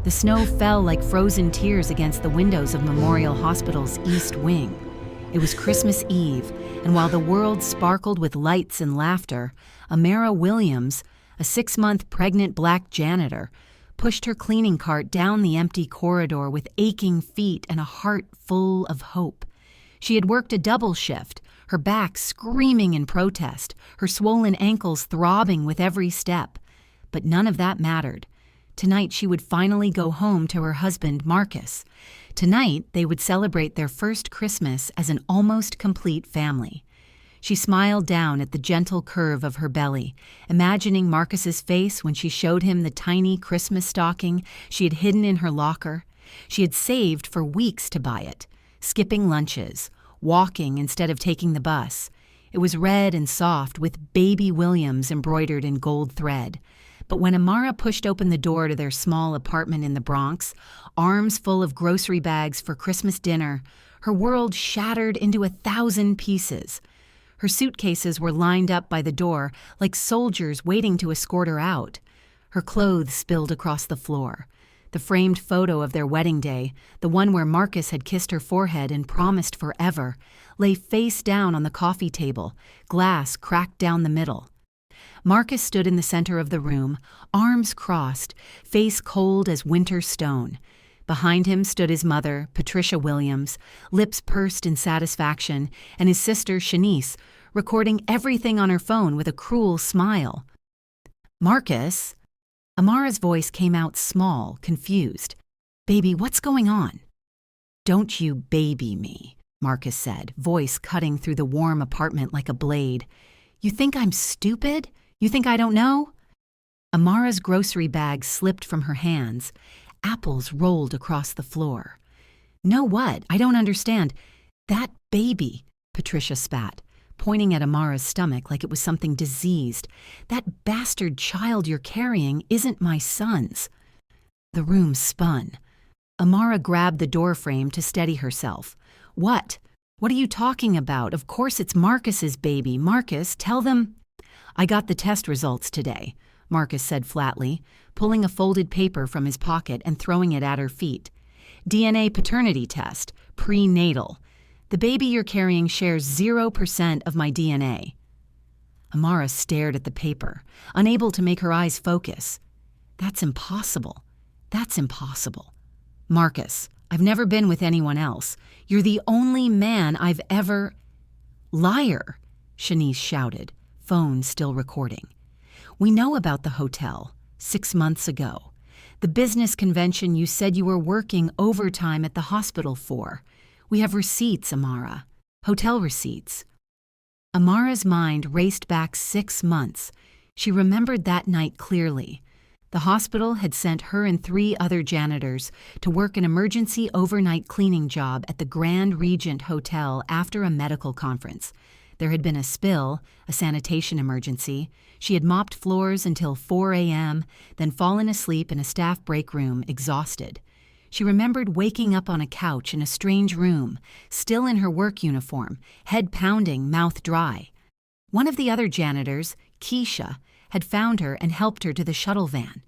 The snow fell like frozen tears against the windows of Memorial Hospital's East Wing. It was Christmas Eve, and while the world sparkled with lights and laughter, Amara Williams, a 6-month pregnant black janitor, pushed her cleaning cart down the empty corridor with aching feet and a heart full of hope. She had worked a double shift, her back screaming in protest, her swollen ankles throbbing with every step. But none of that mattered. Tonight she would finally go home to her husband, Marcus. Tonight they would celebrate their first Christmas as an almost complete family. She smiled down at the gentle curve of her belly, imagining Marcus's face when she showed him the tiny Christmas stocking she had hidden in her locker. She had saved for weeks to buy it, skipping lunches, walking instead of taking the bus. It was red and soft with Baby Williams embroidered in gold thread. But when Amara pushed open the door to their small apartment in the Bronx, arms full of grocery bags for Christmas dinner, her world shattered into 1,000 pieces. Her suitcases were lined up by the door like soldiers waiting to escort her out. Her clothes spilled across the floor. The framed photo of their wedding day, the one where Marcus had kissed her forehead and promised forever, lay face down on the coffee table, glass cracked down the middle. Marcus stood in the center of the room, arms crossed, face cold as winter stone. Behind him stood his mother, Patricia Williams, lips pursed in satisfaction, and his sister, Shanice, recording everything on her phone with a cruel smile. "Marcus?" Amara's voice came out small, confused. "Baby, what's going on?" "Don't you baby me," Marcus said, voice cutting through the warm apartment like a blade. "You think I'm stupid? You think I don't know?" Amara's grocery bag slipped from her hands. Apples rolled across the floor. "Know what? I don't understand." "That baby," Patricia spat, pointing at Amara's stomach like it was something diseased. "That bastard child you're carrying isn't my son's." The room spun. Amara grabbed the doorframe to steady herself. "What? What are you talking about? Of course it's Marcus's baby. Marcus, tell them—" "I got the test results today," Marcus said flatly, pulling a folded paper from his pocket and throwing it at her feet. "DNA paternity test, prenatal. The baby you're carrying shares 0% of my DNA." Amara stared at the paper, unable to make her eyes focus. "That's impossible. That's impossible. Marcus, I've never been with anyone else. You're the only man I've ever—" "Liar!" Shanice shouted, phone still recording. "We know about the hotel, 6 months ago. The business convention you said you were working overtime at the hospital for. We have receipts, Amara. Hotel receipts." Amara's mind raced back 6 months. She remembered that night clearly. The hospital had sent her and 3 other janitors to work an emergency overnight cleaning job at the Grand Regent Hotel after a medical conference. There had been a spill, a sanitation emergency. She had mopped floors until 4 a.m., then fallen asleep in a staff break room, exhausted. She remembered waking up on a couch in a strange room, still in her work uniform, head pounding, mouth dry. One of the other janitors, Keisha, had found her and helped her to the shuttle van.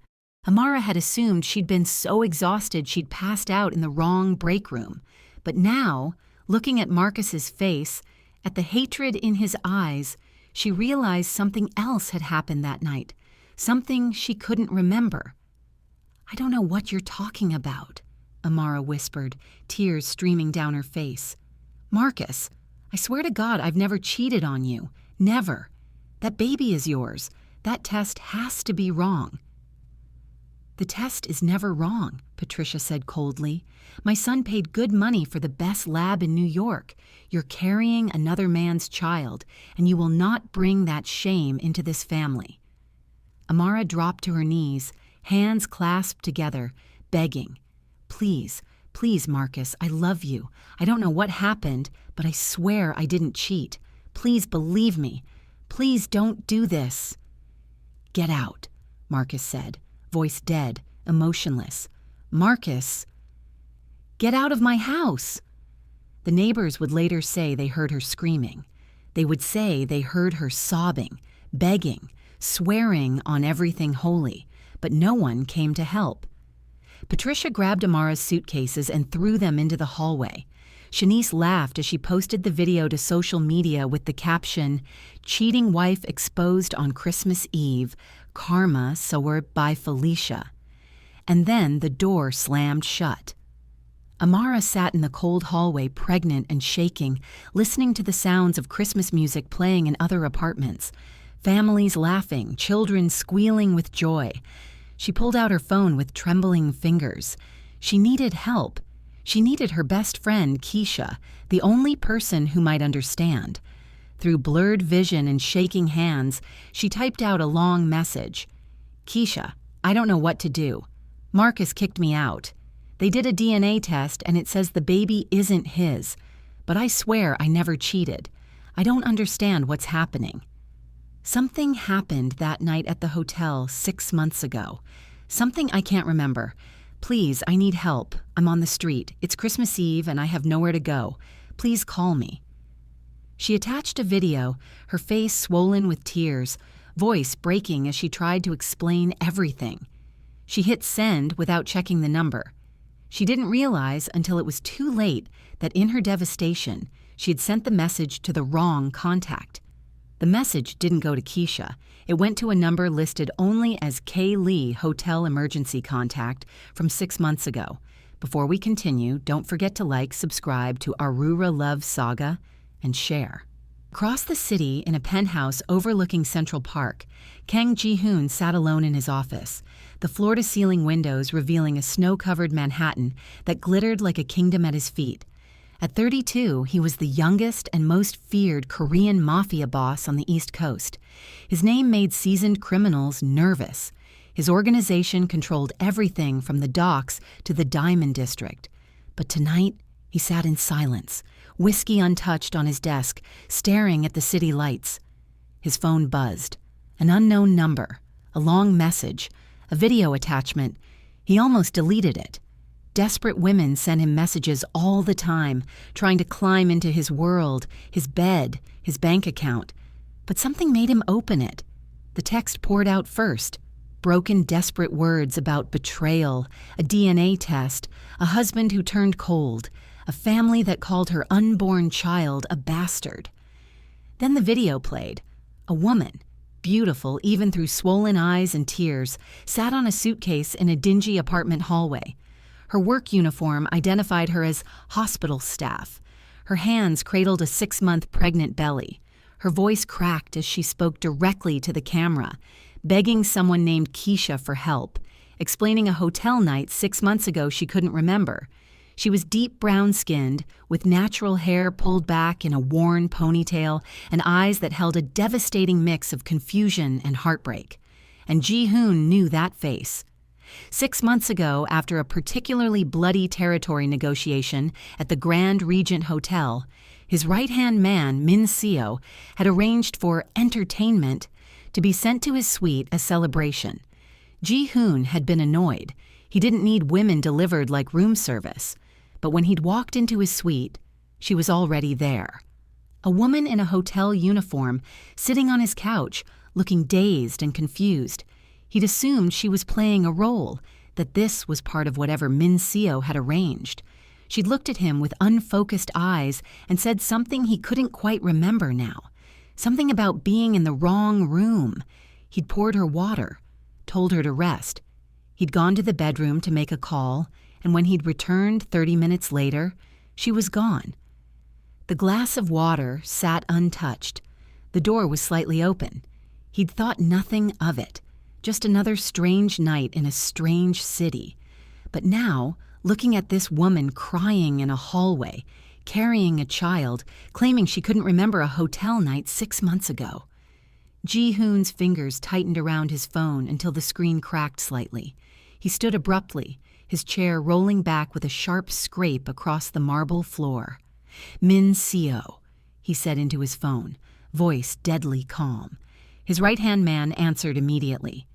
Amara had assumed she'd been so exhausted she'd passed out in the wrong break room. But now, looking at Marcus's face, at the hatred in his eyes, she realized something else had happened that night, something she couldn't remember. "I don't know what you're talking about," Amara whispered, tears streaming down her face. "Marcus, I swear to God I've never cheated on you. Never. That baby is yours. That test has to be wrong." "The test is never wrong," Patricia said coldly. "My son paid good money for the best lab in New York. You're carrying another man's child, and you will not bring that shame into this family." Amara dropped to her knees, hands clasped together, begging. "Please, please, Marcus, I love you. I don't know what happened, but I swear I didn't cheat. Please believe me. Please don't do this." "Get out," Marcus said, voice dead, emotionless. "Marcus, get out of my house." The neighbors would later say they heard her screaming. They would say they heard her sobbing, begging, swearing on everything holy, but no one came to help. Patricia grabbed Amara's suitcases and threw them into the hallway. Shanice laughed as she posted the video to social media with the caption, "Cheating wife exposed on Christmas Eve, karma sower by Felicia." And then the door slammed shut. Amara sat in the cold hallway, pregnant and shaking, listening to the sounds of Christmas music playing in other apartments. Families laughing, children squealing with joy. She pulled out her phone with trembling fingers. She needed help. She needed her best friend, Keisha, the only person who might understand. Through blurred vision and shaking hands, she typed out a long message. "Keisha, I don't know what to do. Marcus kicked me out. They did a DNA test and it says the baby isn't his. But I swear I never cheated. I don't understand what's happening." Something happened that night at the hotel 6 months ago. Something I can't remember. Please, I need help. I'm on the street. It's Christmas Eve and I have nowhere to go. Please call me. She attached a video, her face swollen with tears, voice breaking as she tried to explain everything. She hit send without checking the number. She didn't realize until it was too late that in her devastation, she had sent the message to the wrong contact. The message didn't go to Keisha. It went to a number listed only as K. Lee Hotel Emergency Contact from 6 months ago. Before we continue, don't forget to like, subscribe to Aurora Love Saga, and share. Across the city, in a penthouse overlooking Central Park, Kang Ji-hoon sat alone in his office, the floor-to-ceiling windows revealing a snow-covered Manhattan that glittered like a kingdom at his feet. At 32, he was the youngest and most feared Korean Mafia boss on the East Coast. His name made seasoned criminals nervous. His organization controlled everything from the docks to the Diamond District. But tonight, he sat in silence, whiskey untouched on his desk, staring at the city lights. His phone buzzed. An unknown number, a long message, a video attachment. He almost deleted it. Desperate women sent him messages all the time, trying to climb into his world, his bed, his bank account. But something made him open it. The text poured out first. Broken, desperate words about betrayal, a DNA test, a husband who turned cold, a family that called her unborn child a bastard. Then the video played. A woman, beautiful even through swollen eyes and tears, sat on a suitcase in a dingy apartment hallway. Her work uniform identified her as hospital staff. Her hands cradled a 6-month pregnant belly. Her voice cracked as she spoke directly to the camera, begging someone named Keisha for help, explaining a hotel night 6 months ago she couldn't remember. She was deep brown-skinned, with natural hair pulled back in a worn ponytail and eyes that held a devastating mix of confusion and heartbreak. And Ji-hoon knew that face. 6 months ago, after a particularly bloody territory negotiation at the Grand Regent Hotel, his right-hand man, Min Seo, had arranged for entertainment to be sent to his suite as celebration. Ji-hoon had been annoyed. He didn't need women delivered like room service. But when he'd walked into his suite, she was already there. A woman in a hotel uniform, sitting on his couch, looking dazed and confused. He'd assumed she was playing a role, that this was part of whatever Min Seo had arranged. She'd looked at him with unfocused eyes and said something he couldn't quite remember now. Something about being in the wrong room. He'd poured her water, told her to rest. He'd gone to the bedroom to make a call, and when he'd returned 30 minutes later, she was gone. The glass of water sat untouched. The door was slightly open. He'd thought nothing of it. Just another strange night in a strange city. But now, looking at this woman crying in a hallway, carrying a child, claiming she couldn't remember a hotel night 6 months ago. Ji-hoon's fingers tightened around his phone until the screen cracked slightly. He stood abruptly, his chair rolling back with a sharp scrape across the marble floor. "Min Seo," he said into his phone, voice deadly calm. His right-hand man answered immediately.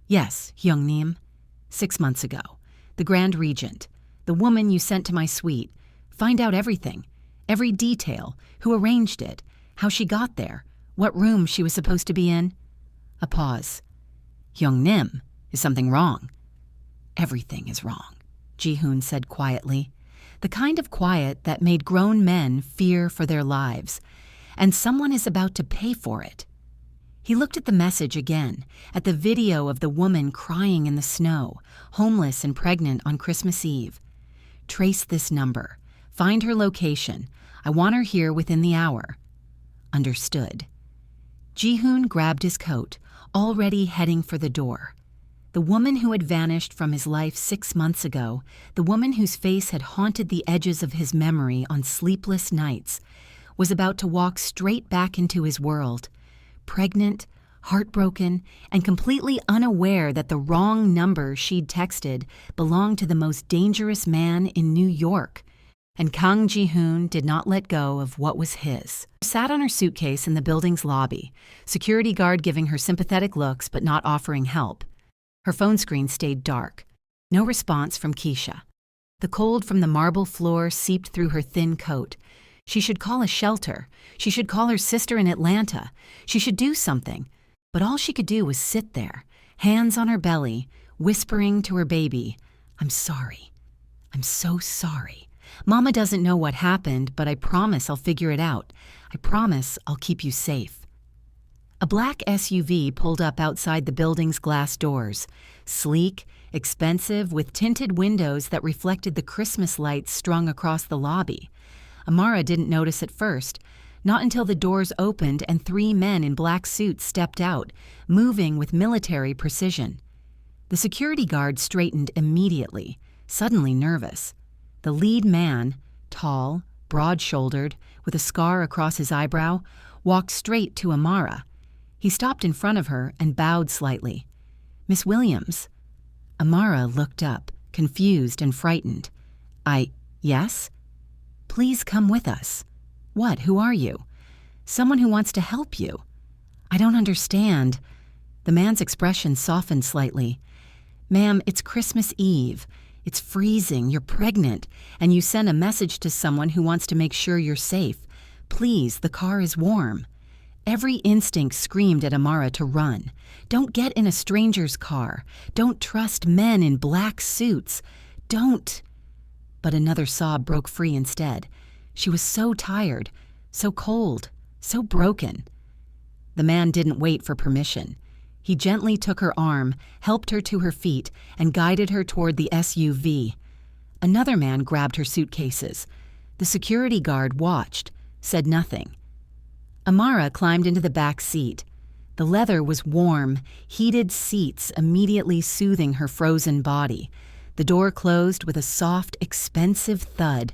"Yes, Hyungnim. 6 months ago. The Grand Regent. The woman you sent to my suite. Find out everything. Every detail. Who arranged it. How she got there. What room she was supposed to be in." A pause. "Hyungnim, is something wrong?" Everything is wrong, Ji-hoon said quietly, the kind of quiet that made grown men fear for their lives, and someone is about to pay for it. He looked at the message again, at the video of the woman crying in the snow, homeless and pregnant on Christmas Eve. Trace this number. Find her location. I want her here within the hour. Understood. Ji-hoon grabbed his coat, already heading for the door. The woman who had vanished from his life 6 months ago, the woman whose face had haunted the edges of his memory on sleepless nights, was about to walk straight back into his world, pregnant, heartbroken, and completely unaware that the wrong number she'd texted belonged to the most dangerous man in New York. And Kang Ji-hoon did not let go of what was his. She sat on her suitcase in the building's lobby, security guard giving her sympathetic looks but not offering help. Her phone screen stayed dark. No response from Keisha. The cold from the marble floor seeped through her thin coat. She should call a shelter. She should call her sister in Atlanta. She should do something. But all she could do was sit there, hands on her belly, whispering to her baby, "I'm sorry. I'm so sorry. Mama doesn't know what happened, but I promise I'll figure it out. I promise I'll keep you safe." A black SUV pulled up outside the building's glass doors, sleek, expensive, with tinted windows that reflected the Christmas lights strung across the lobby. Amara didn't notice at first, not until the doors opened and 3 men in black suits stepped out, moving with military precision. The security guard straightened immediately, suddenly nervous. The lead man, tall, broad-shouldered, with a scar across his eyebrow, walked straight to Amara. He stopped in front of her and bowed slightly. "Miss Williams." Amara looked up, confused and frightened. Yes? Please come with us." "What? Who are you?" "Someone who wants to help you." "I don't understand." The man's expression softened slightly. "Ma'am, it's Christmas Eve. It's freezing, you're pregnant, and you send a message to someone who wants to make sure you're safe. Please, the car is warm." Every instinct screamed at Amara to run. Don't get in a stranger's car. Don't trust men in black suits. Don't. But another sob broke free instead. She was so tired, so cold, so broken. The man didn't wait for permission. He gently took her arm, helped her to her feet, and guided her toward the SUV. Another man grabbed her suitcases. The security guard watched, said nothing. Amara climbed into the back seat. The leather was warm, heated seats immediately soothing her frozen body. The door closed with a soft, expensive thud,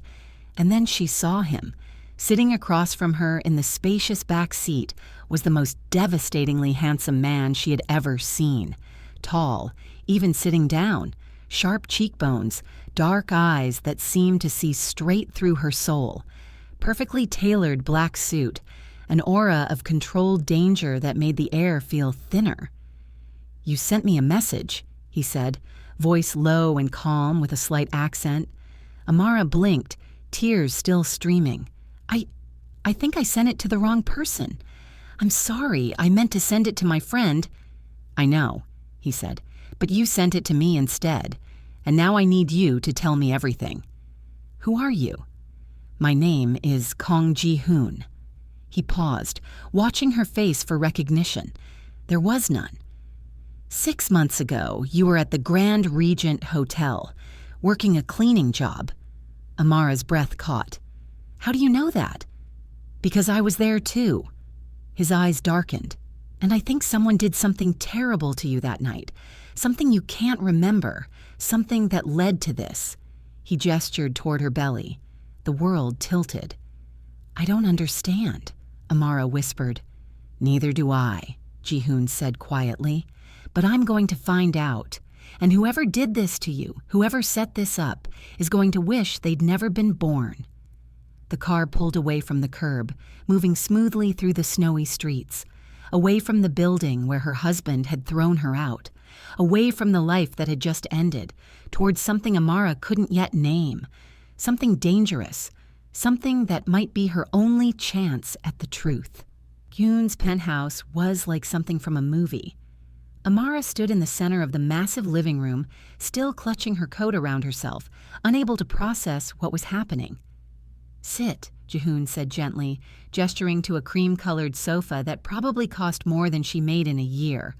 and then she saw him. Sitting across from her in the spacious back seat was the most devastatingly handsome man she had ever seen. Tall, even sitting down, sharp cheekbones, dark eyes that seemed to see straight through her soul. Perfectly tailored black suit, an aura of controlled danger that made the air feel thinner. "You sent me a message," he said, voice low and calm with a slight accent. Amara blinked, tears still streaming. I think I sent it to the wrong person. I'm sorry, I meant to send it to my friend." "I know," he said, "but you sent it to me instead, and now I need you to tell me everything." "Who are you?" "My name is Kang Ji-hoon." He paused, watching her face for recognition. There was none. "6 months ago, you were at the Grand Regent Hotel, working a cleaning job." Amara's breath caught. "How do you know that?" "Because I was there too." His eyes darkened. "And I think someone did something terrible to you that night. Something you can't remember. Something that led to this." He gestured toward her belly. The world tilted. "I don't understand," Amara whispered. "Neither do I," Ji-hoon said quietly. "But I'm going to find out. And whoever did this to you, whoever set this up, is going to wish they'd never been born." The car pulled away from the curb, moving smoothly through the snowy streets, away from the building where her husband had thrown her out, away from the life that had just ended, towards something Amara couldn't yet name, something dangerous, something that might be her only chance at the truth. Yoon's penthouse was like something from a movie. Amara stood in the center of the massive living room, still clutching her coat around herself, unable to process what was happening. "Sit," Jihoon said gently, gesturing to a cream-colored sofa that probably cost more than she made in a year.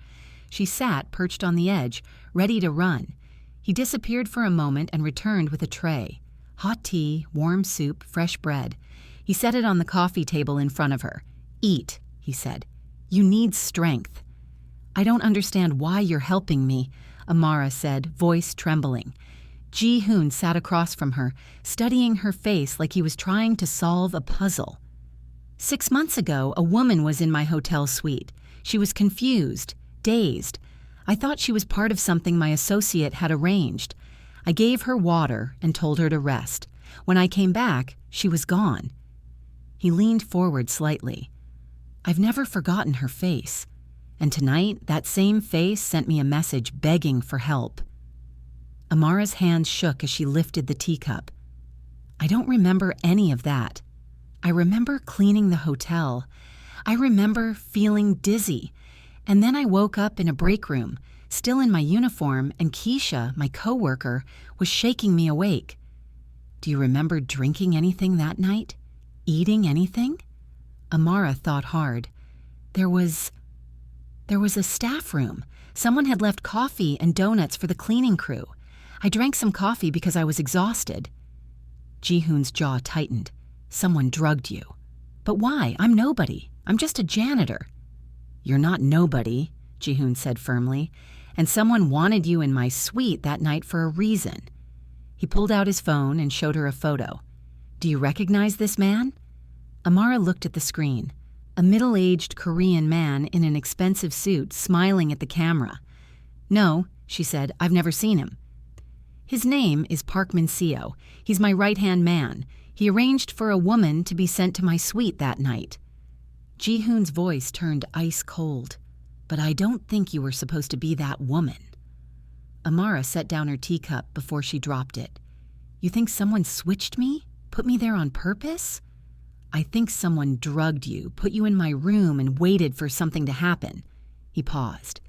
She sat, perched on the edge, ready to run. He disappeared for a moment and returned with a tray. Hot tea, warm soup, fresh bread. He set it on the coffee table in front of her. "Eat," he said. "You need strength." "I don't understand why you're helping me," Amara said, voice trembling. Jihoon sat across from her, studying her face like he was trying to solve a puzzle. "6 months ago, a woman was in my hotel suite. She was confused, dazed. I thought she was part of something my associate had arranged. I gave her water and told her to rest. When I came back, she was gone." He leaned forward slightly. "I've never forgotten her face. And tonight, that same face sent me a message begging for help." Amara's hands shook as she lifted the teacup. "I don't remember any of that. I remember cleaning the hotel. I remember feeling dizzy. And then I woke up in a break room, still in my uniform, and Keisha, my coworker, was shaking me awake. Do you remember drinking anything that night? Eating anything?" Amara thought hard. There was a staff room. Someone had left coffee and donuts for the cleaning crew. I drank some coffee because I was exhausted." Jihoon's jaw tightened. "Someone drugged you." "But why? I'm nobody. I'm just a janitor." "You're not nobody," Jihoon said firmly, "and someone wanted you in my suite that night for a reason." He pulled out his phone and showed her a photo. "Do you recognize this man?" Amara looked at the screen. A middle-aged Korean man in an expensive suit smiling at the camera. "No," she said, "I've never seen him." "His name is Park Min-seo. He's my right-hand man. He arranged for a woman to be sent to my suite that night." Jihoon's voice turned ice cold. "But I don't think you were supposed to be that woman." Amara set down her teacup before she dropped it. "You think someone switched me? Put me there on purpose?" "I think someone drugged you, put you in my room, and waited for something to happen." He paused.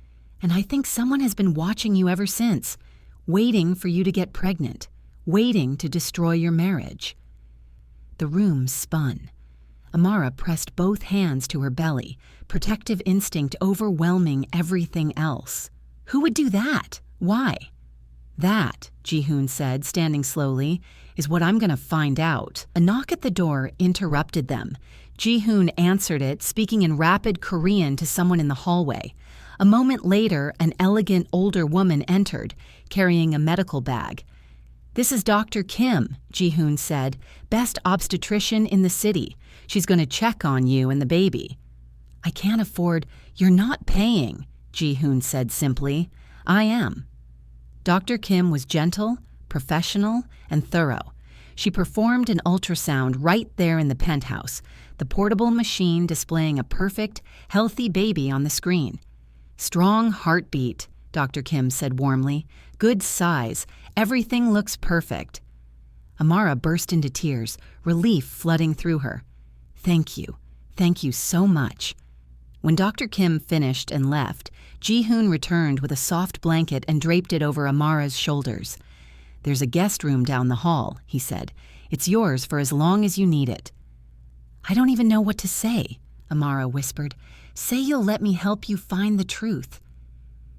"And I think someone has been watching you ever since, waiting for you to get pregnant, waiting to destroy your marriage." The room spun. Amara pressed both hands to her belly, protective instinct overwhelming everything else. "Who would do that? Why?" "That," Jihoon said, standing slowly, "is what I'm going to find out." A knock at the door interrupted them. Jihoon answered it, speaking in rapid Korean to someone in the hallway. A moment later, an elegant older woman entered, carrying a medical bag. "This is Dr. Kim," Jihoon said, "best obstetrician in the city. She's going to check on you and the baby." "I can't afford—" "You're not paying," Jihoon said simply. "I am." Dr. Kim was gentle, professional, and thorough. She performed an ultrasound right there in the penthouse, the portable machine displaying a perfect, healthy baby on the screen. "Strong heartbeat," Dr. Kim said warmly. "Good size. Everything looks perfect." Amara burst into tears, relief flooding through her. "Thank you. Thank you so much." When Dr. Kim finished and left, Jihoon returned with a soft blanket and draped it over Amara's shoulders. "There's a guest room down the hall," he said. "It's yours for as long as you need it." "I don't even know what to say," Amara whispered. "Say you'll let me help you find the truth."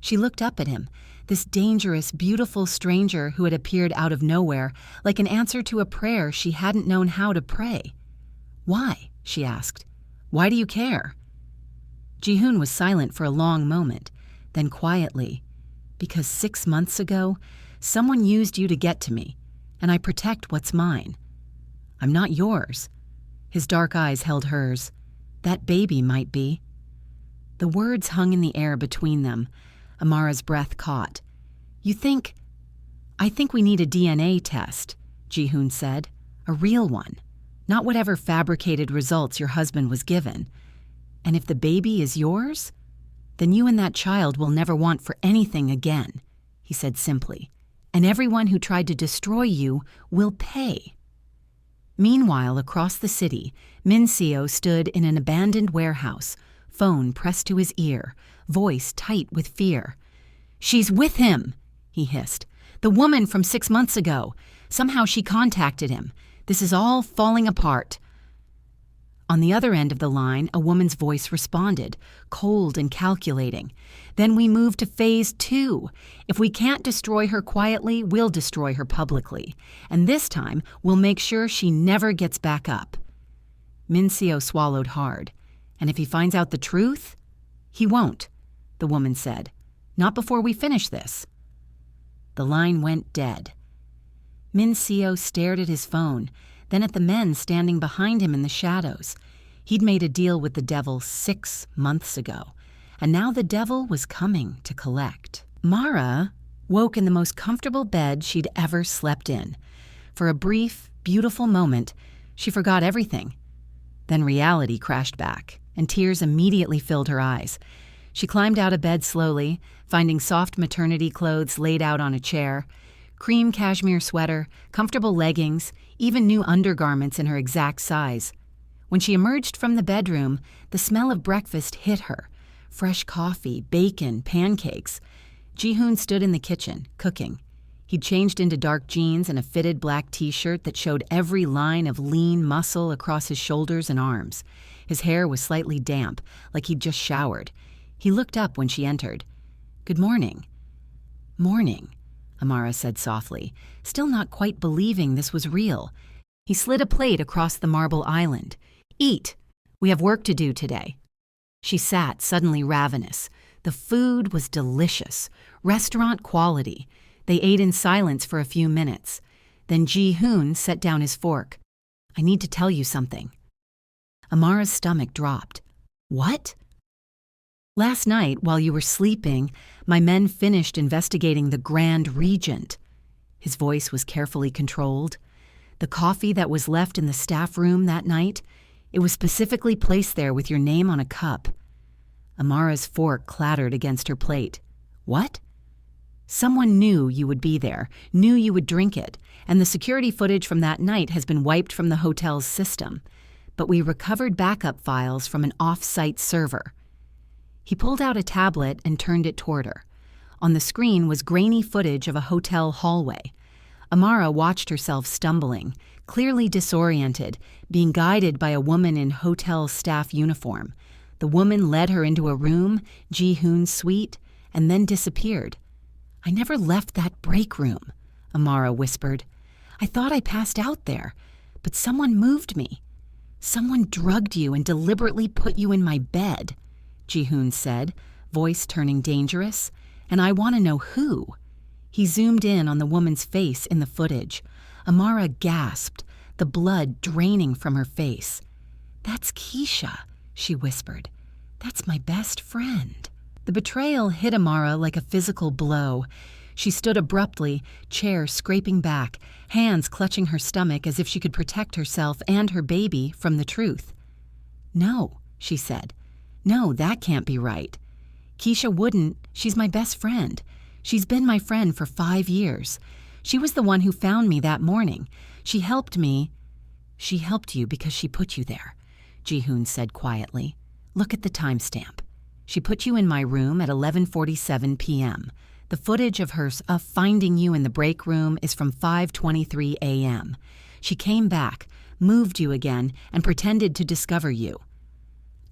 She looked up at him, this dangerous, beautiful stranger who had appeared out of nowhere, like an answer to a prayer she hadn't known how to pray. "Why?" she asked. "Why do you care?" Jihoon was silent for a long moment, then quietly, "Because 6 months ago, someone used you to get to me, and I protect what's mine. I'm not yours." His dark eyes held hers. "That baby might be." The words hung in the air between them. Amara's breath caught. "I think we need a DNA test," Jihoon said. "A real one, not whatever fabricated results your husband was given. And if the baby is yours, then you and that child will never want for anything again," he said simply. "And everyone who tried to destroy you will pay." Meanwhile, across the city, Min-seo stood in an abandoned warehouse, phone pressed to his ear, voice tight with fear. "She's with him," he hissed. "The woman from 6 months ago. Somehow she contacted him. This is all falling apart." On the other end of the line, a woman's voice responded, cold and calculating. "Then we move to phase 2. If we can't destroy her quietly, we'll destroy her publicly. And this time, we'll make sure she never gets back up." Mincio swallowed hard. "And if he finds out the truth?" "He won't," the woman said. "Not before we finish this." The line went dead. Mincio stared at his phone, then at the men standing behind him in the shadows. He'd made a deal with the devil 6 months ago, and now the devil was coming to collect. Mara woke in the most comfortable bed she'd ever slept in. For a brief, beautiful moment, she forgot everything. Then reality crashed back, and tears immediately filled her eyes. She climbed out of bed slowly, finding soft maternity clothes laid out on a chair, cream cashmere sweater, comfortable leggings, even new undergarments in her exact size. When she emerged from the bedroom, the smell of breakfast hit her. Fresh coffee, bacon, pancakes. Ji-hoon stood in the kitchen, cooking. He'd changed into dark jeans and a fitted black t-shirt that showed every line of lean muscle across his shoulders and arms. His hair was slightly damp, like he'd just showered. He looked up when she entered. "Good morning." "Morning," Amara said softly, still not quite believing this was real. He slid a plate across the marble island. "Eat. We have work to do today." She sat, suddenly ravenous. The food was delicious, restaurant quality. They ate in silence for a few minutes. Then Ji-hoon set down his fork. "I need to tell you something." Amara's stomach dropped. "What?" "Last night, while you were sleeping, my men finished investigating the Grand Regent." His voice was carefully controlled. "The coffee that was left in the staff room that night, it was specifically placed there with your name on a cup." Amara's fork clattered against her plate. "What?" "Someone knew you would be there, knew you would drink it, and the security footage from that night has been wiped from the hotel's system. But we recovered backup files from an off-site server." He pulled out a tablet and turned it toward her. On the screen was grainy footage of a hotel hallway. Amara watched herself stumbling, clearly disoriented, being guided by a woman in hotel staff uniform. The woman led her into a room, Ji-hoon's suite, and then disappeared. "I never left that break room," Amara whispered. "I thought I passed out there, but someone moved me. Someone drugged you and deliberately put you in my bed," Ji-hoon said, voice turning dangerous. "And I want to know who." He zoomed in on the woman's face in the footage. Amara gasped, the blood draining from her face. "That's Keisha," she whispered. "That's my best friend." The betrayal hit Amara like a physical blow. She stood abruptly, chair scraping back, hands clutching her stomach as if she could protect herself and her baby from the truth. "No," she said. "No, that can't be right. Keisha wouldn't. She's my best friend. She's been my friend for 5 years. She was the one who found me that morning. She helped me." "She helped you because she put you there," Ji-hoon said quietly. "Look at the timestamp. She put you in my room at 11:47 p.m. The footage of her finding you in the break room is from 5:23 a.m. She came back, moved you again, and pretended to discover you."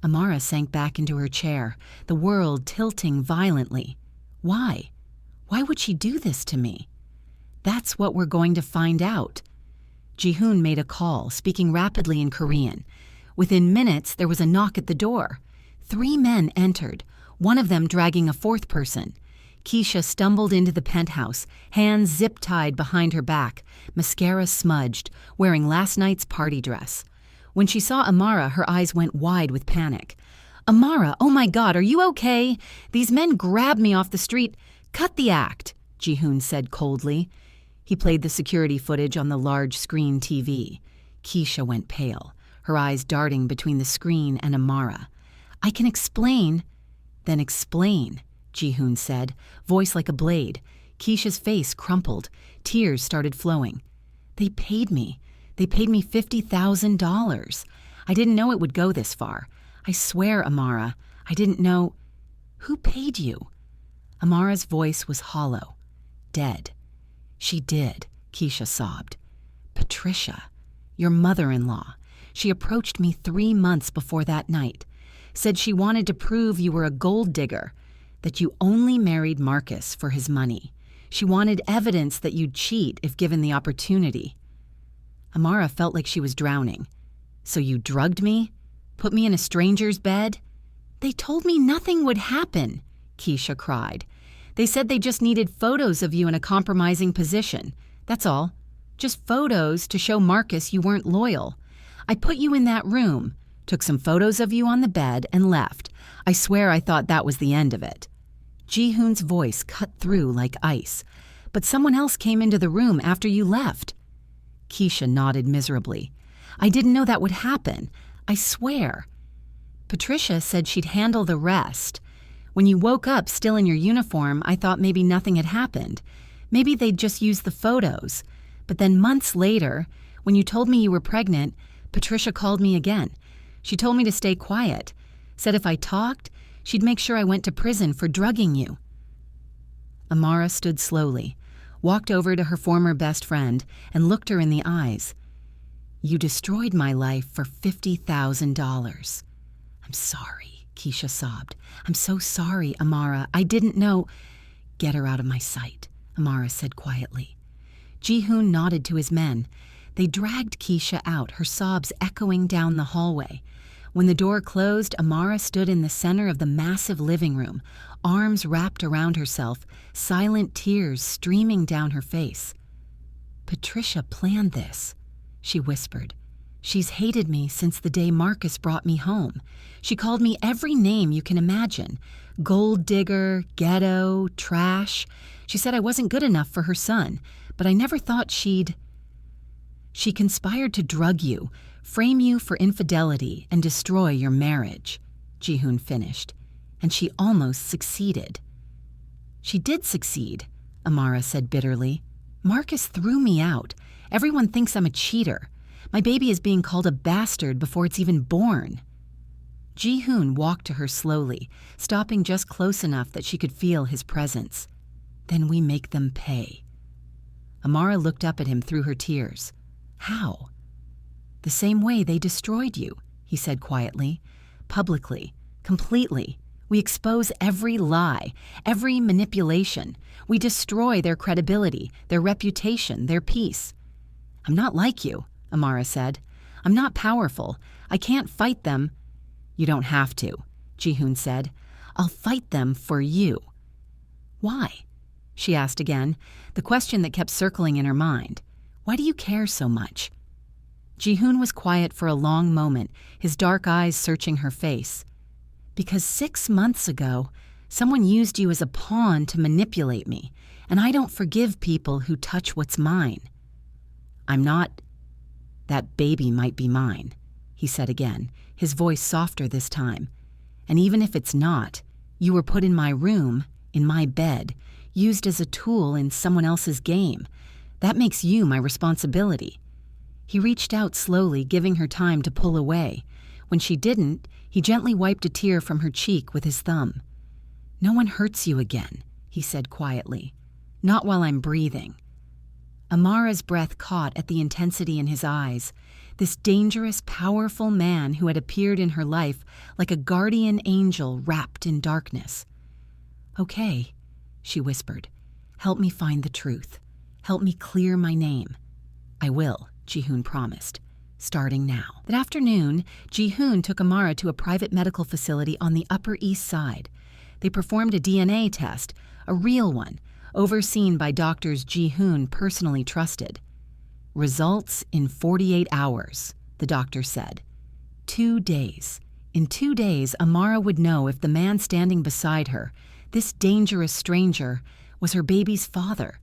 Amara sank back into her chair, the world tilting violently. "Why? Why would she do this to me?" "That's what we're going to find out." Ji-hoon made a call, speaking rapidly in Korean. Within minutes, there was a knock at the door. 3 men entered, one of them dragging a 4th person. Keisha stumbled into the penthouse, hands zip-tied behind her back, mascara smudged, wearing last night's party dress. When she saw Amara, her eyes went wide with panic. "Amara, oh my God, are you okay? These men grabbed me off the street." "Cut the act," Ji-hoon said coldly. He played the security footage on the large screen TV. Keisha went pale, her eyes darting between the screen and Amara. "I can explain." "Then explain," Ji-hoon said, voice like a blade. Keisha's face crumpled. Tears started flowing. "They paid me. They paid me $50,000. I didn't know it would go this far. I swear, Amara, I didn't know." Who paid you?" Amara's voice was hollow, dead. "She did," Keisha sobbed. "Patricia, your mother-in-law. She approached me 3 months before that night, said she wanted to prove you were a gold digger, that you only married Marcus for his money. She wanted evidence that you'd cheat if given the opportunity." Amara felt like she was drowning. "So you drugged me? Put me in a stranger's bed?" "They told me nothing would happen," Keisha cried. "They said they just needed photos of you in a compromising position. That's all. Just photos to show Marcus you weren't loyal. I put you in that room, took some photos of you on the bed, and left. I swear I thought that was the end of it." Ji-hoon's voice cut through like ice. "But someone else came into the room after you left." Keisha nodded miserably. "I didn't know that would happen. I swear." "Patricia said she'd handle the rest. When you woke up still in your uniform, I thought maybe nothing had happened. Maybe they'd just used the photos. But then months later, when you told me you were pregnant, Patricia called me again. She told me to stay quiet. Said if I talked, she'd make sure I went to prison for drugging you." Amara stood slowly, walked over to her former best friend, and looked her in the eyes. "You destroyed my life for $50,000. "I'm sorry," Keisha sobbed. "I'm so sorry, Amara. I didn't know—" "Get her out of my sight," Amara said quietly. Ji-hoon nodded to his men. They dragged Keisha out, her sobs echoing down the hallway. When the door closed, Amara stood in the center of the massive living room, arms wrapped around herself, silent tears streaming down her face. "Patricia planned this," she whispered. "She's hated me since the day Marcus brought me home. She called me every name you can imagine. Gold digger, ghetto, trash. She said I wasn't good enough for her son, but I never thought She conspired to drug you, frame you for infidelity, and destroy your marriage," Ji-hoon finished. "And she almost succeeded." "She did succeed," Amara said bitterly. "Marcus threw me out. Everyone thinks I'm a cheater. My baby is being called a bastard before it's even born." Ji-hoon walked to her slowly, stopping just close enough that she could feel his presence. "Then we make them pay." Amara looked up at him through her tears. "How?" "The same way they destroyed you," he said quietly. "Publicly, completely. We expose every lie, every manipulation. We destroy their credibility, their reputation, their peace." "I'm not like you," Amara said. "I'm not powerful. I can't fight them." "You don't have to," Ji-hoon said. "I'll fight them for you." "Why?" she asked again, the question that kept circling in her mind. "Why do you care so much?" Ji-hoon was quiet for a long moment, his dark eyes searching her face. "Because 6 months ago, someone used you as a pawn to manipulate me, and I don't forgive people who touch what's mine." "I'm not—" "That baby might be mine," he said again, his voice softer this time. "And even if it's not, you were put in my room, in my bed, used as a tool in someone else's game. That makes you my responsibility." He reached out slowly, giving her time to pull away. When she didn't, he gently wiped a tear from her cheek with his thumb. "No one hurts you again," he said quietly. "Not while I'm breathing." Amara's breath caught at the intensity in his eyes. This dangerous, powerful man who had appeared in her life like a guardian angel wrapped in darkness. "Okay," she whispered. "Help me find the truth. Help me clear my name." "I will," Ji-hoon promised. "Starting now." That afternoon, Ji-hoon took Amara to a private medical facility on the Upper East Side. They performed a DNA test, a real one, overseen by doctors Ji-hoon personally trusted. "Results in 48 hours, the doctor said. 2 days. In 2 days, Amara would know if the man standing beside her, this dangerous stranger, was her baby's father.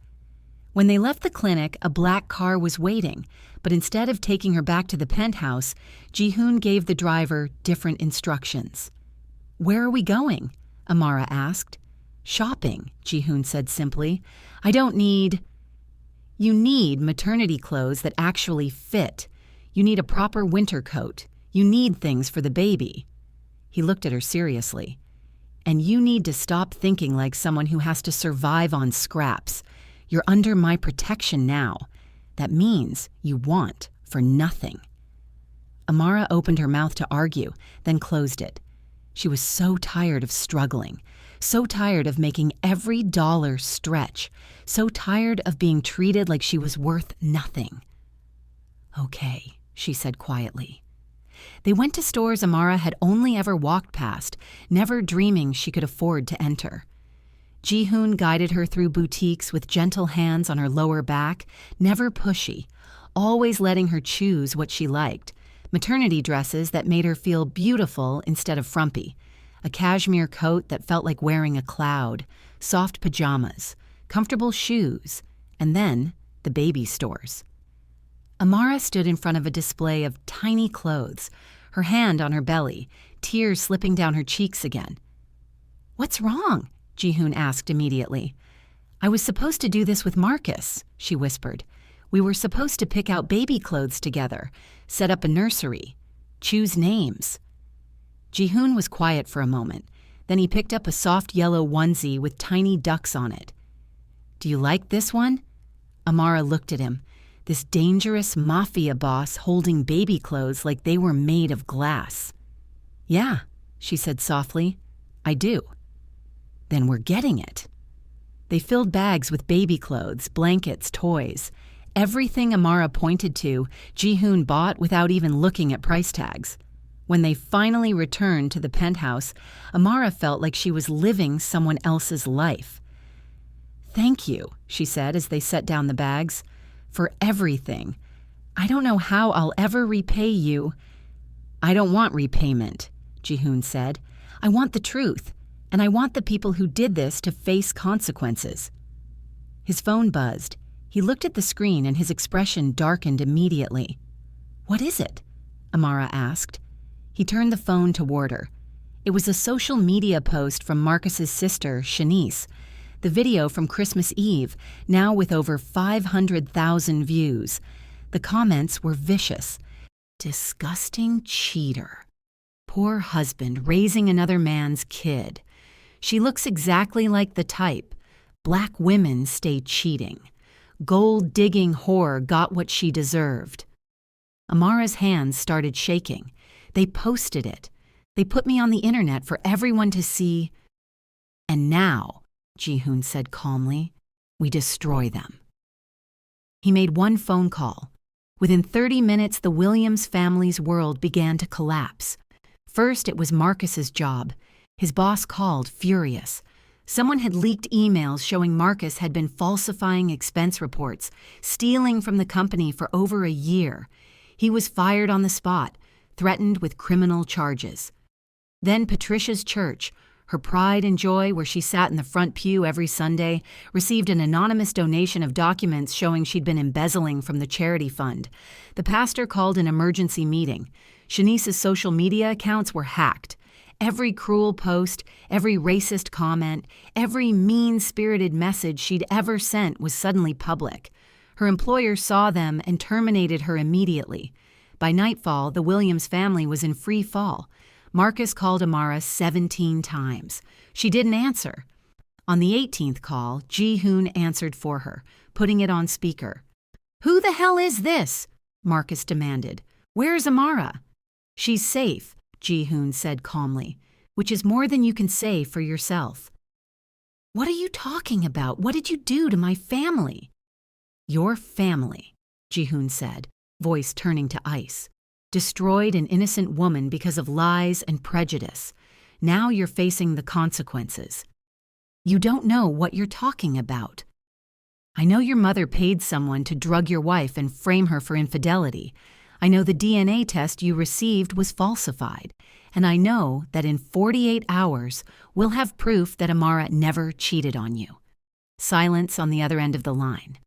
When they left the clinic, a black car was waiting, but instead of taking her back to the penthouse, Ji-hoon gave the driver different instructions. "Where are we going?" Amara asked. "Shopping," Ji-hoon said simply. "I don't need—" "You need maternity clothes that actually fit. You need a proper winter coat. You need things for the baby." He looked at her seriously. And you need to stop thinking like someone who has to survive on scraps. You're under my protection now. That means you want for nothing." Amara opened her mouth to argue, then closed it. She was so tired of struggling, so tired of making every dollar stretch, so tired of being treated like she was worth nothing. "Okay," she said quietly. They went to stores Amara had only ever walked past, never dreaming she could afford to enter. Ji-hoon guided her through boutiques with gentle hands on her lower back, never pushy, always letting her choose what she liked. Maternity dresses that made her feel beautiful instead of frumpy, a cashmere coat that felt like wearing a cloud, soft pajamas, comfortable shoes, and then the baby stores. Amara stood in front of a display of tiny clothes, her hand on her belly, tears slipping down her cheeks again. "What's wrong?" Ji-hoon asked immediately. "I was supposed to do this with Marcus," she whispered. "We were supposed to pick out baby clothes together, set up a nursery, choose names." Ji-hoon was quiet for a moment. Then he picked up a soft yellow onesie with tiny ducks on it. "Do you like this one?" Amara looked at him, this dangerous Mafia boss holding baby clothes like they were made of glass. "Yeah," she said softly, "I do." "Then we're getting it." They filled bags with baby clothes, blankets, toys. Everything Amara pointed to, Ji-hoon bought without even looking at price tags. When they finally returned to the penthouse, Amara felt like she was living someone else's life. "Thank you," she said as they set down the bags, "for everything. I don't know how I'll ever repay you." "I don't want repayment," Ji-hoon said. "I want the truth, and I want the people who did this to face consequences." His phone buzzed. He looked at the screen and his expression darkened immediately. "What is it?" Amara asked. He turned the phone toward her. It was a social media post from Marcus's sister, Shanice, the video from Christmas Eve, now with over 500,000 views. The comments were vicious. "Disgusting cheater. Poor husband raising another man's kid. She looks exactly like the type. Black women stay cheating. Gold-digging whore got what she deserved." Amara's hands started shaking. "They posted it. They put me on the internet for everyone to see. And now," Ji-hoon said calmly, "we destroy them." He made one phone call. Within 30 minutes, the Williams family's world began to collapse. First, it was Marcus's job. His boss called, furious. Someone had leaked emails showing Marcus had been falsifying expense reports, stealing from the company for over a year. He was fired on the spot, threatened with criminal charges. Then Patricia's church, her pride and joy where she sat in the front pew every Sunday, received an anonymous donation of documents showing she'd been embezzling from the charity fund. The pastor called an emergency meeting. Shanice's social media accounts were hacked. Every cruel post, every racist comment, every mean-spirited message she'd ever sent was suddenly public. Her employer saw them and terminated her immediately. By nightfall, the Williams family was in free fall. Marcus called Amara 17 times. She didn't answer. On the 18th call, Ji-hoon answered for her, putting it on speaker. "Who the hell is this?" Marcus demanded. "Where's Amara?" "She's safe," Ji-hoon said calmly, "which is more than you can say for yourself." "What are you talking about? What did you do to my family?" "Your family," Ji-hoon said, voice turning to ice. "Destroyed an innocent woman because of lies and prejudice. Now you're facing the consequences. You don't know what you're talking about. I know your mother paid someone to drug your wife and frame her for infidelity. I know the DNA test you received was falsified. And I know that in 48 hours, we'll have proof that Amara never cheated on you." Silence on the other end of the line.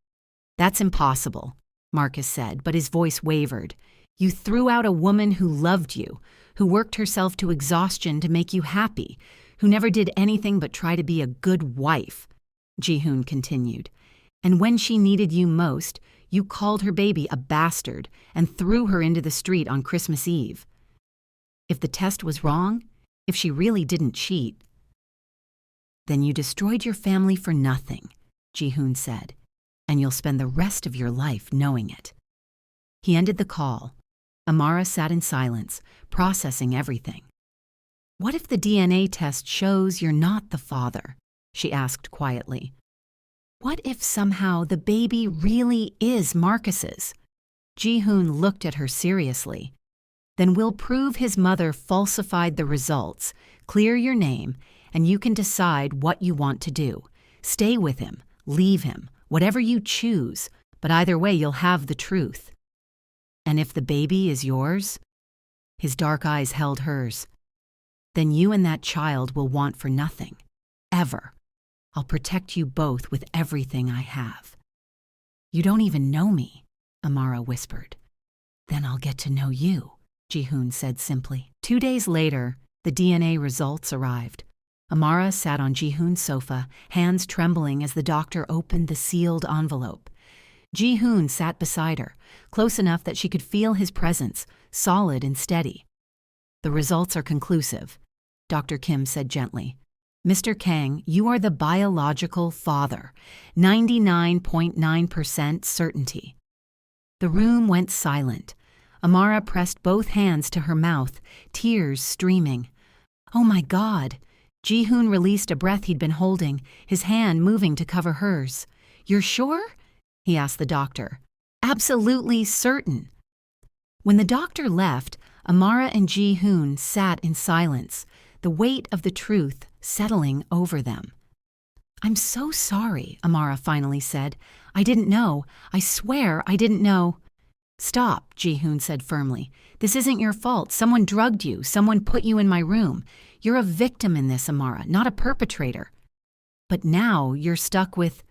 "That's impossible," Marcus said, but his voice wavered. "You threw out a woman who loved you, who worked herself to exhaustion to make you happy, who never did anything but try to be a good wife," Ji-hoon continued. "And when she needed you most, you called her baby a bastard and threw her into the street on Christmas Eve. If the test was wrong, if she really didn't cheat, Then you destroyed your family for nothing, Ji-hoon said, and you'll spend the rest of your life knowing it. He ended the call. Amara sat in silence, processing everything. What if the DNA test shows you're not the father? She asked quietly. What if somehow the baby really is Marcus's? Ji-hoon looked at her seriously. Then we'll prove his mother falsified the results, clear your name, and you can decide what you want to do. Stay with him, leave him, whatever you choose, but either way you'll have the truth. And if the baby is yours? His dark eyes held hers. Then you and that child will want for nothing. Ever. I'll protect you both with everything I have. You don't even know me, Amara whispered. Then I'll get to know you, Ji-hoon said simply. 2 days later, the DNA results arrived. Amara sat on Ji-hoon's sofa, hands trembling as the doctor opened the sealed envelope. Ji-hoon sat beside her, close enough that she could feel his presence, solid and steady. The results are conclusive, Dr. Kim said gently. Mr. Kang, you are the biological father, 99.9% certainty. The room went silent. Amara pressed both hands to her mouth, tears streaming. Oh my God! Ji-hoon released a breath he'd been holding, his hand moving to cover hers. You're sure? He asked the doctor. Absolutely certain. When the doctor left, Amara and Ji-hoon sat in silence, the weight of the truth settling over them. I'm so sorry, Amara finally said. I didn't know. I swear I didn't know. Stop, Ji-hoon said firmly. This isn't your fault. Someone drugged you. Someone put you in my room. You're a victim in this, Amara, not a perpetrator. But now you're stuck with...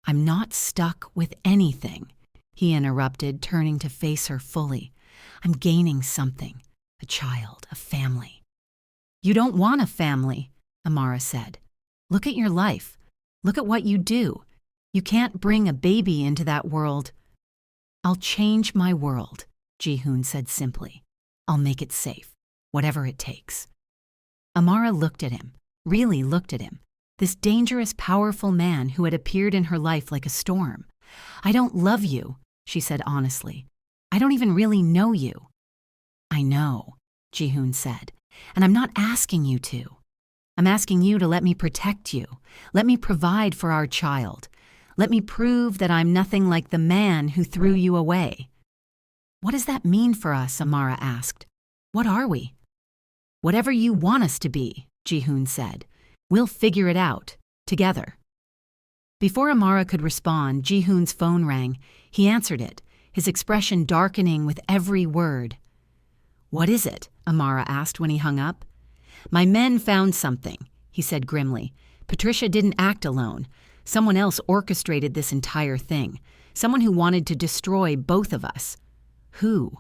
I'm not stuck with anything, he interrupted, turning to face her fully. I'm gaining something. A child, a family. You don't want a family, Amara said. Look at your life. Look at what you do. You can't bring a baby into that world. I'll change my world, Ji-hoon said simply. I'll make it safe, whatever it takes. Amara looked at him, really looked at him, this dangerous, powerful man who had appeared in her life like a storm. I don't love you, she said honestly. I don't even really know you. I know, Ji-hoon said, and I'm not asking you to. I'm asking you to let me protect you. Let me provide for our child. Let me prove that I'm nothing like the man who threw you away. What does that mean for us? Amara asked. What are we? Whatever you want us to be, Ji-hoon said. We'll figure it out, together. Before Amara could respond, Ji-hoon's phone rang. He answered it, his expression darkening with every word. What is it? Amara asked when he hung up. My men found something, he said grimly. Patricia didn't act alone. Someone else orchestrated this entire thing. Someone who wanted to destroy both of us. Who?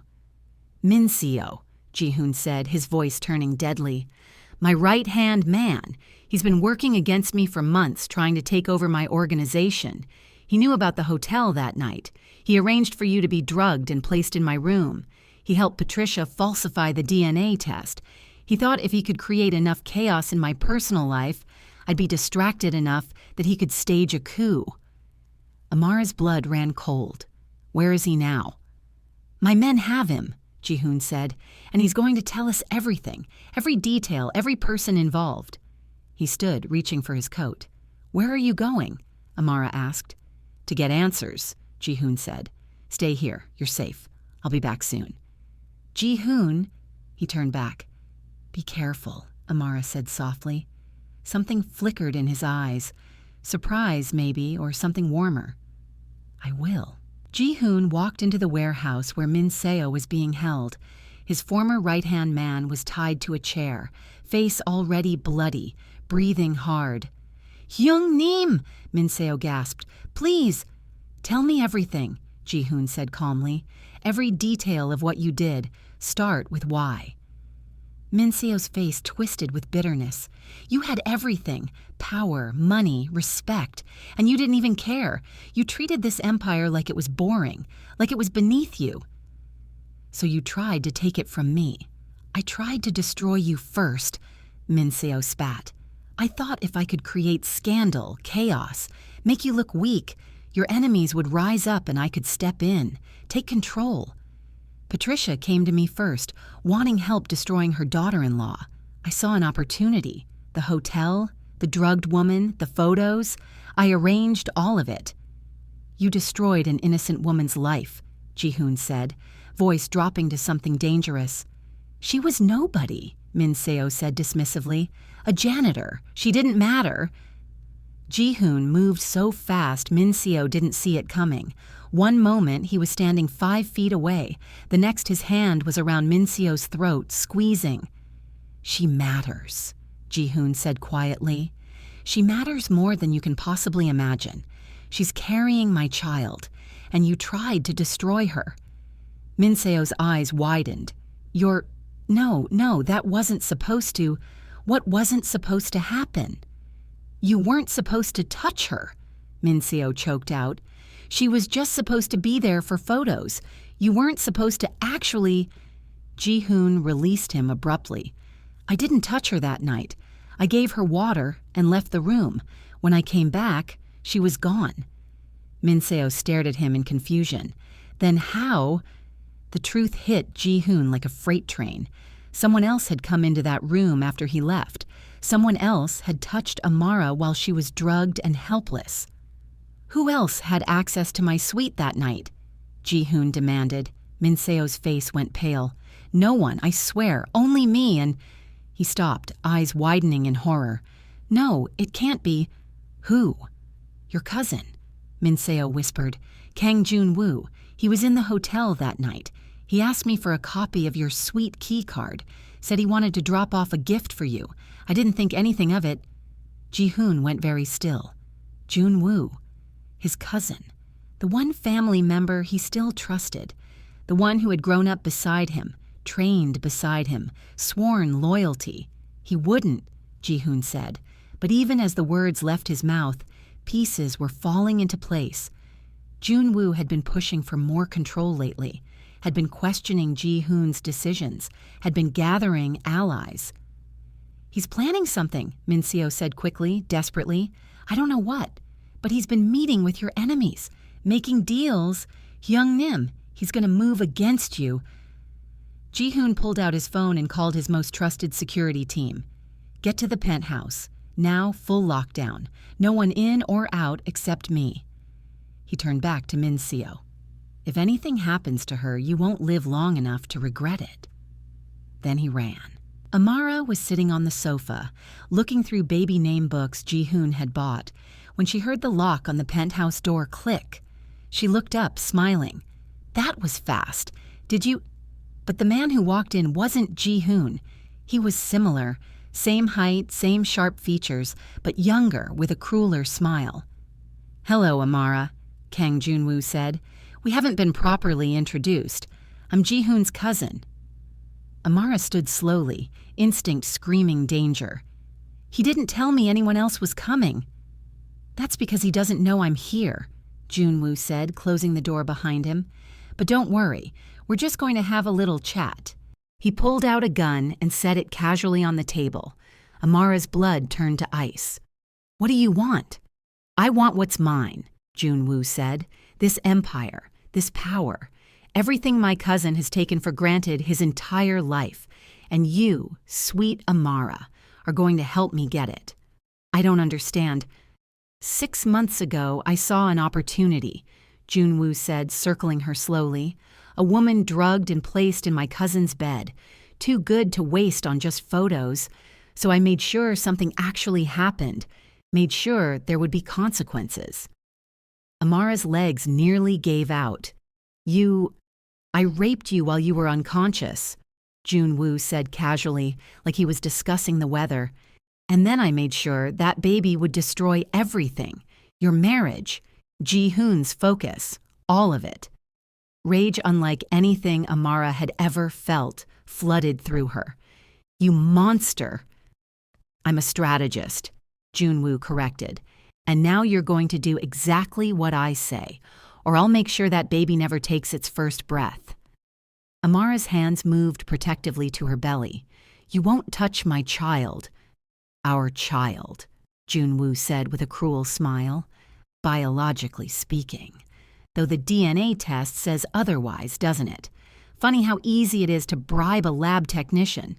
Min Seo, Ji-hoon said, his voice turning deadly. My right-hand man. He's been working against me for months, trying to take over my organization. He knew about the hotel that night. He arranged for you to be drugged and placed in my room. He helped Patricia falsify the DNA test. He thought if he could create enough chaos in my personal life, I'd be distracted enough that he could stage a coup. Amara's blood ran cold. Where is he now? My men have him, Ji-hoon said, and he's going to tell us everything, every detail, every person involved. He stood, reaching for his coat. Where are you going? Amara asked. To get answers, Ji-hoon said. Stay here, you're safe. I'll be back soon. Ji-hoon, he turned back. Be careful, Amara said softly. Something flickered in his eyes. Surprise, maybe, or something warmer. I will. Ji-hoon walked into the warehouse where Min Seo was being held. His former right-hand man was tied to a chair, face already bloody, breathing hard. Hyung-nim, Min Seo gasped. Please, tell me everything, Ji-hoon said calmly. Every detail of what you did. Start with why. Min Seo's face twisted with bitterness. You had everything. Power, money, respect. And you didn't even care. You treated this empire like it was boring, like it was beneath you. So you tried to take it from me. I tried to destroy you first, Min Seo spat. I thought if I could create scandal, chaos, make you look weak, your enemies would rise up and I could step in, take control. Patricia came to me first, wanting help destroying her daughter-in-law. I saw an opportunity. The hotel, the drugged woman, the photos. I arranged all of it. You destroyed an innocent woman's life, Ji-hoon said, voice dropping to something dangerous. She was nobody, Min Seo said dismissively. A janitor. She didn't matter. Ji-hoon moved so fast Min Seo didn't see it coming. One moment he was standing 5 feet away. The next his hand was around Min Seo's throat, squeezing. She matters, Ji-hoon said quietly. She matters more than you can possibly imagine. She's carrying my child, and you tried to destroy her. Min Seo's eyes widened. No, that wasn't supposed to. What wasn't supposed to happen? You weren't supposed to touch her, Min Seo choked out. She was just supposed to be there for photos. You weren't supposed to actually. Ji-hoon released him abruptly. I didn't touch her that night. I gave her water and left the room. When I came back, she was gone. Min Seo stared at him in confusion. Then how? The truth hit Ji-hoon like a freight train. Someone else had come into that room after he left. Someone else had touched Amara while she was drugged and helpless. Who else had access to my suite that night? Ji-hoon demanded. Min Seo's face went pale. No one, I swear, only me and... He stopped, eyes widening in horror. No, it can't be. Who? Your cousin, Min Seo whispered. Kang Jun-woo. He was in the hotel that night. He asked me for a copy of your suite key card. Said he wanted to drop off a gift for you. I didn't think anything of it. Ji-hoon went very still. Jun-woo. His cousin. The one family member he still trusted. The one who had grown up beside him, trained beside him, sworn loyalty. He wouldn't, Ji-hoon said. But even as the words left his mouth, pieces were falling into place. Jun-woo had been pushing for more control lately, had been questioning Ji-hoon's decisions, had been gathering allies. He's planning something, Min Seo said quickly, desperately. I don't know what, but he's been meeting with your enemies, making deals. Hyung Nim, he's going to move against you. Ji-hoon pulled out his phone and called his most trusted security team. Get to the penthouse. Now full lockdown. No one in or out except me. He turned back to Min Seo. If anything happens to her, you won't live long enough to regret it. Then he ran. Amara was sitting on the sofa, looking through baby name books Ji-hoon had bought, when she heard the lock on the penthouse door click. She looked up, smiling. That was fast. Did you... But the man who walked in wasn't Ji-hoon. He was similar, same height, same sharp features, but younger with a crueler smile. Hello, Amara, Kang Jun-woo said. We haven't been properly introduced. I'm Ji-hoon's cousin. Amara stood slowly, instinct screaming danger. He didn't tell me anyone else was coming. That's because he doesn't know I'm here, Jun-woo said, closing the door behind him. But don't worry, we're just going to have a little chat. He pulled out a gun and set it casually on the table. Amara's blood turned to ice. What do you want? I want what's mine, Jun-woo said. This empire, this power, everything my cousin has taken for granted his entire life. And you, sweet Amara, are going to help me get it. I don't understand. 6 months ago, I saw an opportunity, Jun-woo said, circling her slowly. A woman drugged and placed in my cousin's bed, too good to waste on just photos. So I made sure something actually happened, made sure there would be consequences. Amara's legs nearly gave out. I raped you while you were unconscious, Jun-woo said casually, like he was discussing the weather. And then I made sure that baby would destroy everything. Your marriage, Ji-hoon's focus, all of it. Rage unlike anything Amara had ever felt flooded through her. You monster! I'm a strategist, Jun-woo corrected. And now you're going to do exactly what I say, or I'll make sure that baby never takes its first breath. Amara's hands moved protectively to her belly. You won't touch my child. Our child, Junwoo said with a cruel smile. Biologically speaking. Though the DNA test says otherwise, doesn't it? Funny how easy it is to bribe a lab technician.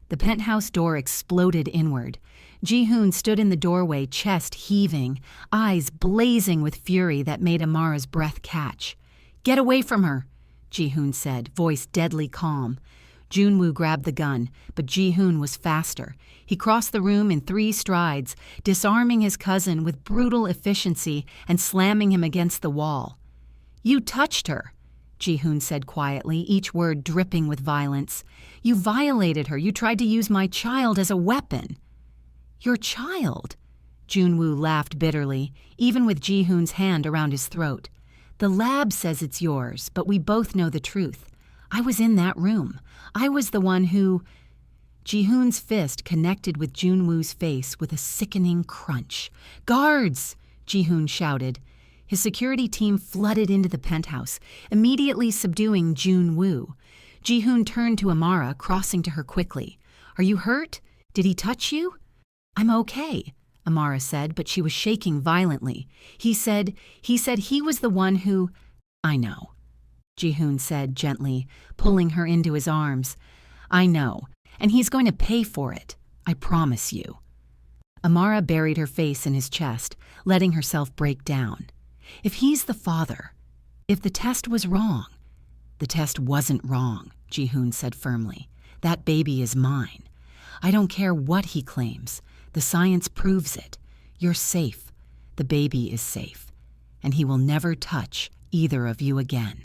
The penthouse door exploded inward. Ji-hoon stood in the doorway, chest heaving, eyes blazing with fury that made Amara's breath catch. "Get away from her," Ji-hoon said, voice deadly calm. Junwoo grabbed the gun, but Ji-hoon was faster. He crossed the room in 3 strides, disarming his cousin with brutal efficiency and slamming him against the wall. "You touched her," Ji-hoon said quietly, each word dripping with violence. "You violated her. You tried to use my child as a weapon." "Your child?" Junwoo laughed bitterly, even with Ji-hoon's hand around his throat. "The lab says it's yours, but we both know the truth. I was in that room. I was the one who—" Ji-hoon's fist connected with Junwoo's face with a sickening crunch. "Guards!" Ji-hoon shouted. His security team flooded into the penthouse, immediately subduing Junwoo. Ji-hoon turned to Amara, crossing to her quickly. "Are you hurt? Did he touch you?" "I'm okay," Amara said, but she was shaking violently. He said he was the one who—" "I know," Ji-hoon said gently, pulling her into his arms. "I know, and he's going to pay for it. I promise you." Amara buried her face in his chest, letting herself break down. "If he's the father, if the test was wrong—" "The test wasn't wrong," Ji-hoon said firmly. "That baby is mine. I don't care what he claims. The science proves it. You're safe. The baby is safe. And he will never touch either of you again."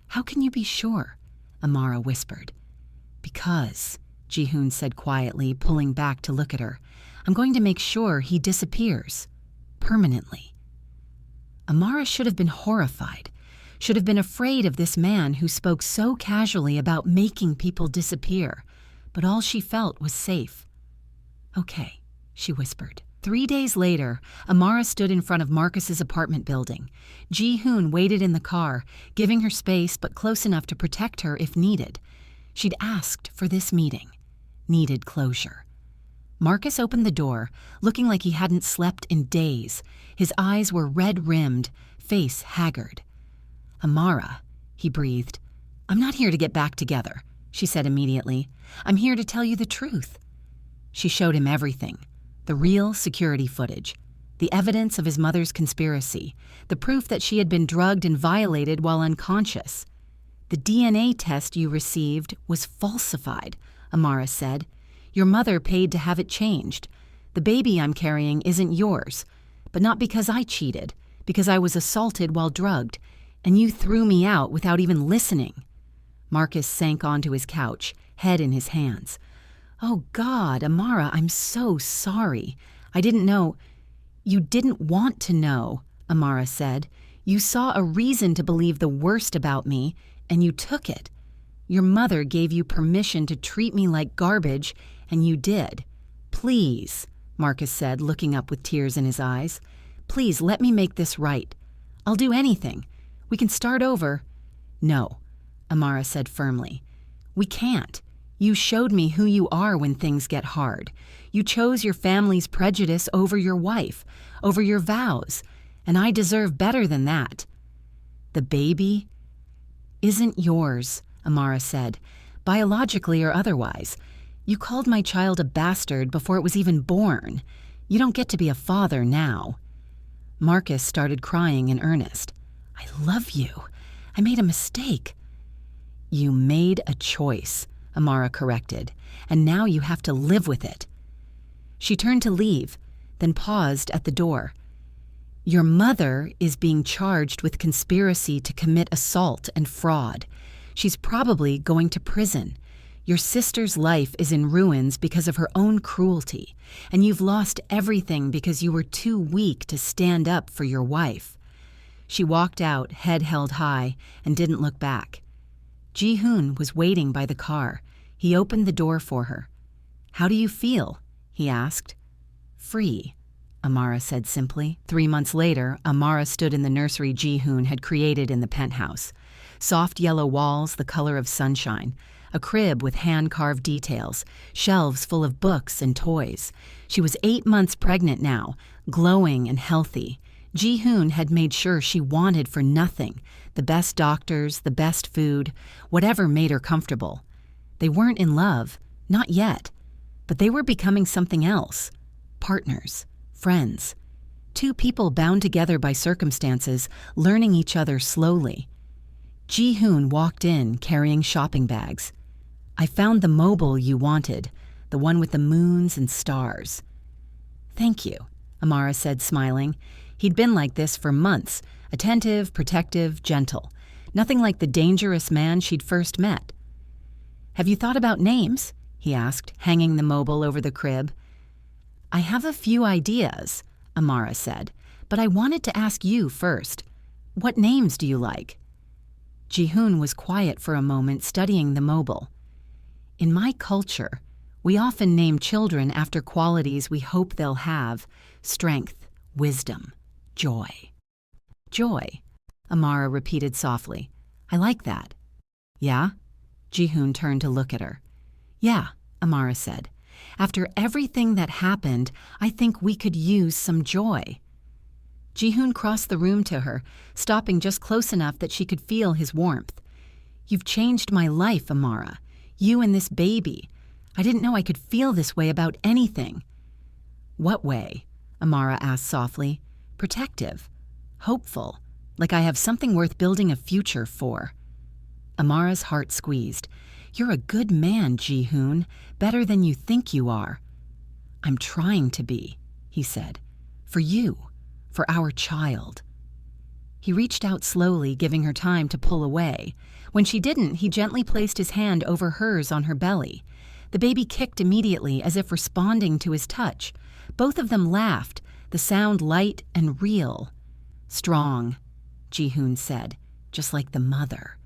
"How can you be sure?" Amara whispered. "Because," Ji-hoon said quietly, pulling back to look at her, "I'm going to make sure he disappears. Permanently." Amara should have been horrified, should have been afraid of this man who spoke so casually about making people disappear, but all she felt was safe. "Okay," she whispered. 3 days later, Amara stood in front of Marcus's apartment building. Ji-hoon waited in the car, giving her space but close enough to protect her if needed. She'd asked for this meeting. Needed closure. Marcus opened the door, looking like he hadn't slept in days. His eyes were red-rimmed, face haggard. "Amara," he breathed. "I'm not here to get back together," she said immediately. "I'm here to tell you the truth." She showed him everything. The real security footage, the evidence of his mother's conspiracy, the proof that she had been drugged and violated while unconscious. "The DNA test you received was falsified," Amara said. "Your mother paid to have it changed. The baby I'm carrying isn't yours, but not because I cheated, because I was assaulted while drugged, and you threw me out without even listening." Marcus sank onto his couch, head in his hands. "Oh God, Amara, I'm so sorry. I didn't know—" "You didn't want to know," Amara said. "You saw a reason to believe the worst about me, and you took it. Your mother gave you permission to treat me like garbage, and you did. Please," Marcus said, looking up with tears in his eyes. "Please let me make this right. I'll do anything. We can start over." "No," Amara said firmly. "We can't. You showed me who you are when things get hard. You chose your family's prejudice over your wife, over your vows, and I deserve better than that." "The baby isn't yours," Amara said, "biologically or otherwise. You called my child a bastard before it was even born. You don't get to be a father now." Marcus started crying in earnest. "I love you. I made a mistake." "You made a choice," Amara corrected, "and now you have to live with it." She turned to leave, then paused at the door. "Your mother is being charged with conspiracy to commit assault and fraud. She's probably going to prison. Your sister's life is in ruins because of her own cruelty, and you've lost everything because you were too weak to stand up for your wife." She walked out, head held high, and didn't look back. Ji-hoon was waiting by the car. He opened the door for her. "How do you feel?" he asked. "Free," Amara said simply. 3 months later, Amara stood in the nursery Ji-hoon had created in the penthouse. Soft yellow walls, the color of sunshine. a crib with hand-carved details, shelves full of books and toys. She was 8 months pregnant now, glowing and healthy. Ji-hoon had made sure she wanted for nothing, the best doctors, the best food, whatever made her comfortable. They weren't in love, not yet, but they were becoming something else. Partners, friends. Two people bound together by circumstances, learning each other slowly. Ji-hoon walked in carrying shopping bags. "I found the mobile you wanted, the one with the moons and stars." "Thank you," Amara said, smiling. He'd been like this for months, attentive, protective, gentle. Nothing like the dangerous man she'd first met. "Have you thought about names?" he asked, hanging the mobile over the crib. "I have a few ideas," Amara said, "but I wanted to ask you first. What names do you like?" Ji-hoon was quiet for a moment, studying the mobile. "In my culture, we often name children after qualities we hope they'll have: strength, wisdom, joy." "Joy," Amara repeated softly. "I like that." "Yeah?" Ji-hoon turned to look at her. "Yeah," Amara said. "After everything that happened, I think we could use some joy." Ji-hoon crossed the room to her, stopping just close enough that she could feel his warmth. "You've changed my life, Amara. You and this baby. I didn't know I could feel this way about anything." "What way?" Amara asked softly. "Protective. Hopeful. Like I have something worth building a future for." Amara's heart squeezed. "You're a good man, Ji-hoon. Better than you think you are." "I'm trying to be," he said. "For you. For our child." He reached out slowly, giving her time to pull away. When she didn't, he gently placed his hand over hers on her belly. The baby kicked immediately, as if responding to his touch. Both of them laughed, the sound light and real. "Strong," Ji-hoon said, "just like the mother."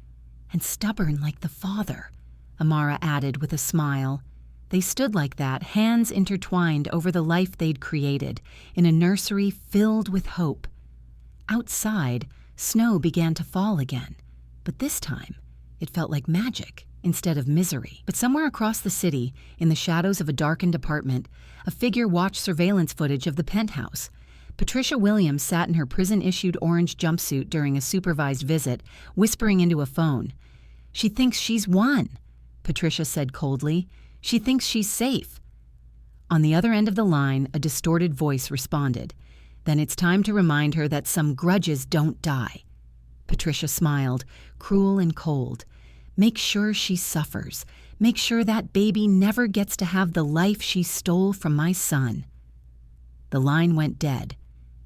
"And stubborn like the father," Amara added with a smile. They stood like that, hands intertwined over the life they'd created, in a nursery filled with hope. Outside, snow began to fall again, but this time it felt like magic instead of misery. But somewhere across the city, in the shadows of a darkened apartment, a figure watched surveillance footage of the penthouse. Patricia Williams sat in her prison-issued orange jumpsuit during a supervised visit, whispering into a phone. "She thinks she's won," Patricia said coldly. "She thinks she's safe." On the other end of the line, a distorted voice responded. "Then it's time to remind her that some grudges don't die." Patricia smiled, cruel and cold. "Make sure she suffers. Make sure that baby never gets to have the life she stole from my son." The line went dead,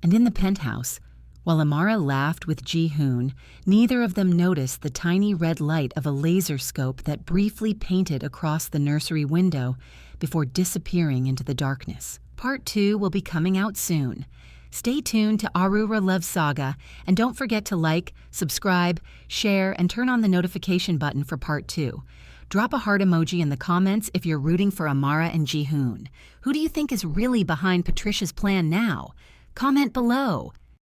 and in the penthouse, while Amara laughed with Ji-hoon, neither of them noticed the tiny red light of a laser scope that briefly painted across the nursery window before disappearing into the darkness. Part 2 will be coming out soon. Stay tuned to Arura Love Saga, and don't forget to like, subscribe, share, and turn on the notification button for Part 2. Drop a heart emoji in the comments if you're rooting for Amara and Ji-hoon. Who do you think is really behind Patricia's plan now? Comment below.